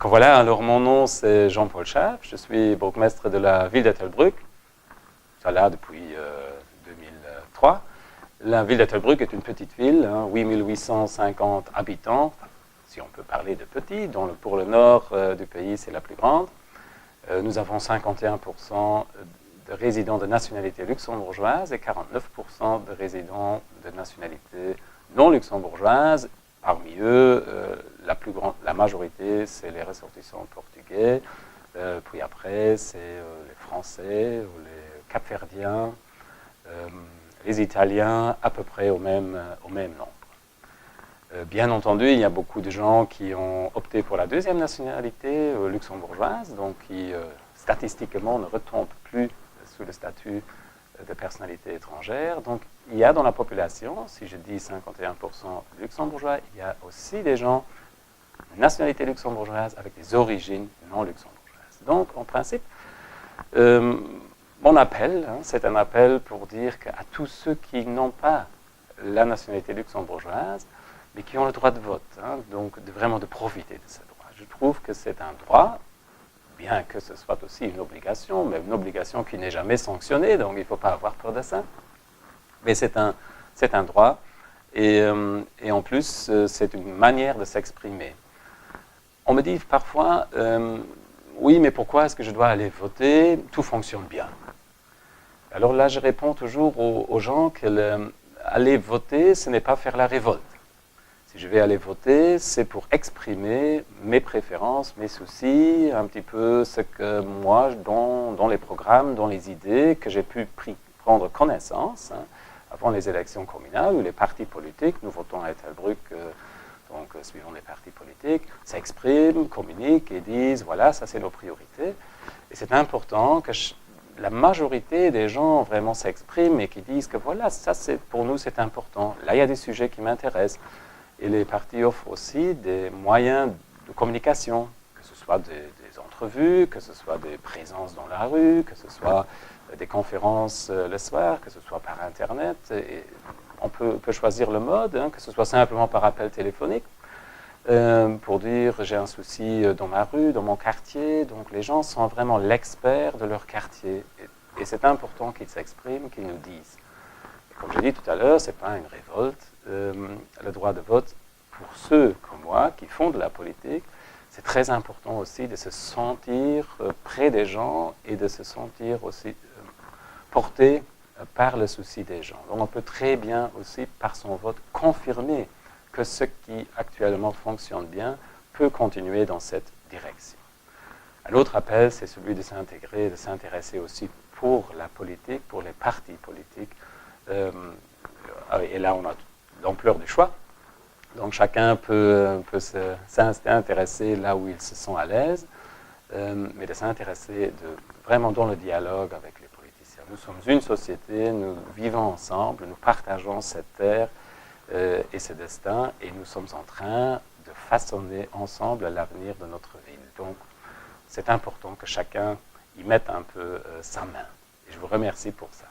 Donc voilà, alors mon nom c'est Jean-Paul Schaap, je suis bourgmestre de la ville d'Ettelbruck, ça là depuis 2003. La ville d'Ettelbruck est une petite ville, 8850 habitants, si on peut parler de petit, dont pour le nord du pays c'est la plus grande. Nous avons 51% de résidents de nationalité luxembourgeoise et 49% de résidents de nationalité non luxembourgeoise. Parmi eux, la majorité, c'est les ressortissants portugais. Puis après, c'est les Français, les Capverdiens, les Italiens, à peu près au même nombre. Bien entendu, il y a beaucoup de gens qui ont opté pour la deuxième nationalité luxembourgeoise, donc qui statistiquement ne retombent plus sous le statut de personnalité étrangère. Donc, il y a dans la population, si je dis 51% luxembourgeois, il y a aussi des gens de nationalité luxembourgeoise avec des origines non luxembourgeoises. Donc, en principe, mon appel, c'est un appel pour dire qu'à tous ceux qui n'ont pas la nationalité luxembourgeoise, mais qui ont le droit de vote, donc vraiment de profiter de ce droit. Je trouve que c'est un droit, bien que ce soit aussi une obligation, mais une obligation qui n'est jamais sanctionnée, donc il ne faut pas avoir peur de ça. Mais c'est un droit, et en plus, c'est une manière de s'exprimer. On me dit parfois, oui, mais pourquoi est-ce que je dois aller voter? Tout fonctionne bien. Alors là, je réponds toujours aux gens que aller voter, ce n'est pas faire la révolte. Si je vais aller voter, c'est pour exprimer mes préférences, mes soucis, un petit peu ce que moi, dans les programmes, dans les idées, que j'ai pu prendre connaissance avant les élections communales, où les partis politiques, nous votons à Ettelbruck, donc suivant les partis politiques, s'expriment, communiquent et disent, voilà, ça c'est nos priorités. Et c'est important que la majorité des gens vraiment s'expriment et qui disent que voilà, ça pour nous c'est important. Là, il y a des sujets qui m'intéressent. Et les partis offrent aussi des moyens de communication, que ce soit des entrevues, que ce soit des présences dans la rue, que ce soit des conférences le soir, que ce soit par Internet. Et on peut choisir le mode, que ce soit simplement par appel téléphonique, pour dire j'ai un souci dans ma rue, dans mon quartier. Donc les gens sont vraiment l'expert de leur quartier. Et c'est important qu'ils s'expriment, qu'ils nous disent. Et comme j'ai dit tout à l'heure, ce n'est pas une révolte. Le droit de vote, pour ceux comme moi qui font de la politique, c'est très important aussi de se sentir près des gens et de se sentir aussi porté par le souci des gens. Donc on peut très bien aussi, par son vote, confirmer que ce qui actuellement fonctionne bien peut continuer dans cette direction. Un autre appel, c'est celui de s'intégrer, de s'intéresser aussi pour la politique, pour les partis politiques. Et là, on a l'ampleur du choix. Donc chacun peut s'intéresser là où ils se sont à l'aise, mais de s'intéresser vraiment dans le dialogue avec les politiciens. Nous sommes une société, nous vivons ensemble, nous partageons cette terre et ce destin, et nous sommes en train de façonner ensemble l'avenir de notre ville. Donc c'est important que chacun y mette un peu sa main. Et je vous remercie pour ça.